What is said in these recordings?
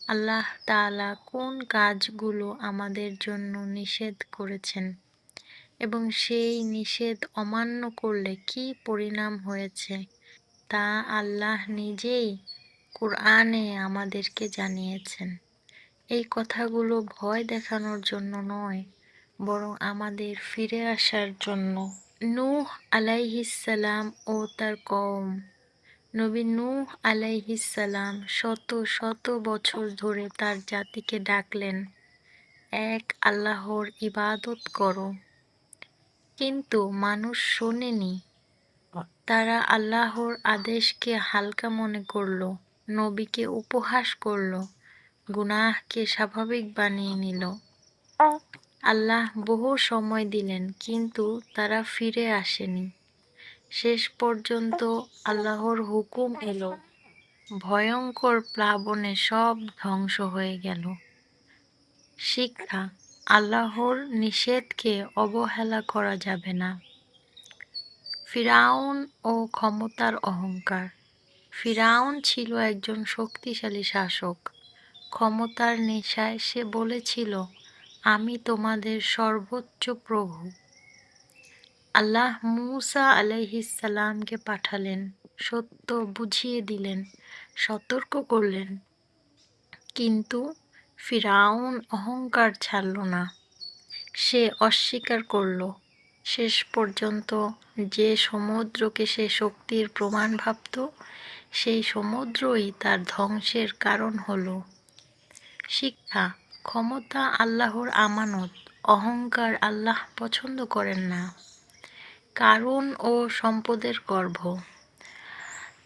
আল্লাহ তাআলা কোন কাজগুলো আমাদের জন্য নিষেধ করেছেন এবং সেই নিষেধ অমান্য করলে কী পরিণাম হয়েছে তা আল্লাহ নিজেই কুরআনে আমাদেরকে জানিয়েছেন। এই কথাগুলো ভয় দেখানোর জন্য নয়, বরং আমাদের ফিরে আসার জন্য। নূহ আলাইহিস সালাম ও তার কওম। নবী নূহ আলাইহিস সালাম শত শত বছর ধরে তার জাতিকে ডাকলেন, এক আল্লাহর ইবাদত করো। কিন্তু মানুষ শোনেনি। তারা আল্লাহর আদেশকে হালকা মনে করল, নবীকে উপহাস করল, গুনাহকে স্বাভাবিক বানিয়ে নিল। আল্লাহ বহু সময় দিলেন, কিন্তু তারা ফিরে আসেনি। শেষ পর্যন্ত আল্লাহর হুকুম এলো, ভয়ঙ্কর প্লাবনে সব ধ্বংস হয়ে গেল। শিক্ষা: আল্লাহর নিষেধকে অবহেলা করা যাবে না। ফিরআউন ও ক্ষমতার অহংকার। ফিরআউন ছিল একজন শক্তিশালী শাসক। ক্ষমতার নেশায় সে বলেছিল, আমি তোমাদের সর্বোচ্চ প্রভু। আল্লাহ মূসা আলাইহিস সালামকে পাঠালেন, সত্য বুঝিয়ে দিলেন, সতর্ক করলেন। কিন্তু ফিরআউন অহংকার ছাড়ল না। সে অস্বীকার করল। শেষ পর্যন্ত যে সমুদ্রকে সে শক্তির প্রমাণ ভাবত, সেই সমুদ্রই তার ধ্বংসের কারণ হল। শিক্ষা: ক্ষমতা আল্লাহর আমানত, অহংকার আল্লাহ পছন্দ করেন না। কারুন ও সম্পদের গর্ভ।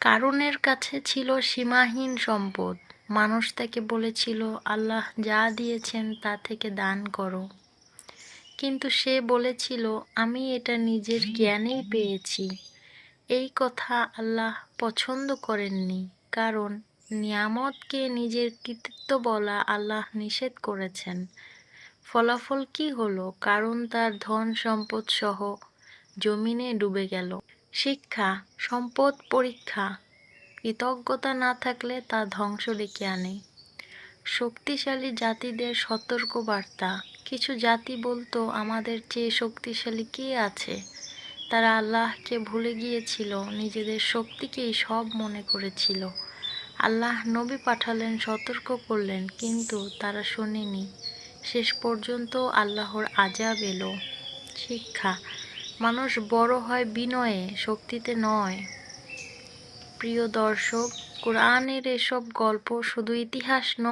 কারুনের কাছে ছিল সীমাহীন সম্পদ। মানুষ তাকে বলেছিল, আল্লাহ যা দিয়েছেন তা থেকে দান করো। কিন্তু সে বলেছিল, আমি এটা নিজের জ্ঞানেই পেয়েছি। এই কথা আল্লাহ পছন্দ করেননি, কারণ নিয়ামতকে নিজের কৃতিত্ব বলা আল্লাহ নিষেধ করেছেন। ফলাফল কি হলো? কারণ তার ধন সম্পদ সহ জমিনে ডুবে গেল। শিক্ষা: সম্পদ পরীক্ষা। কৃতজ্ঞতা না থাকলে তা ধ্বংস ডেকে আনে। শক্তিশালী জাতিদের সতর্ক বার্তা। কিছু জাতি বলতো, আমাদের চেয়ে শক্তিশালী কে আছে? তারা আল্লাহকে ভুলে গিয়েছিল, নিজেদের শক্তিকেই সব মনে করেছিল। আল্লাহ নবী পাঠালেন, সতর্ক করলেন, কিন্তু তারা শোনেনি। শেষ পর্যন্ত আল্লাহর আযাব এলো। শিক্ষা: মানুষ বড় হয় বিনয়ে, শক্তিতে নয়। প্রিয় দর্শক, কোরআনের এসব গল্প শুধু ইতিহাস নয়।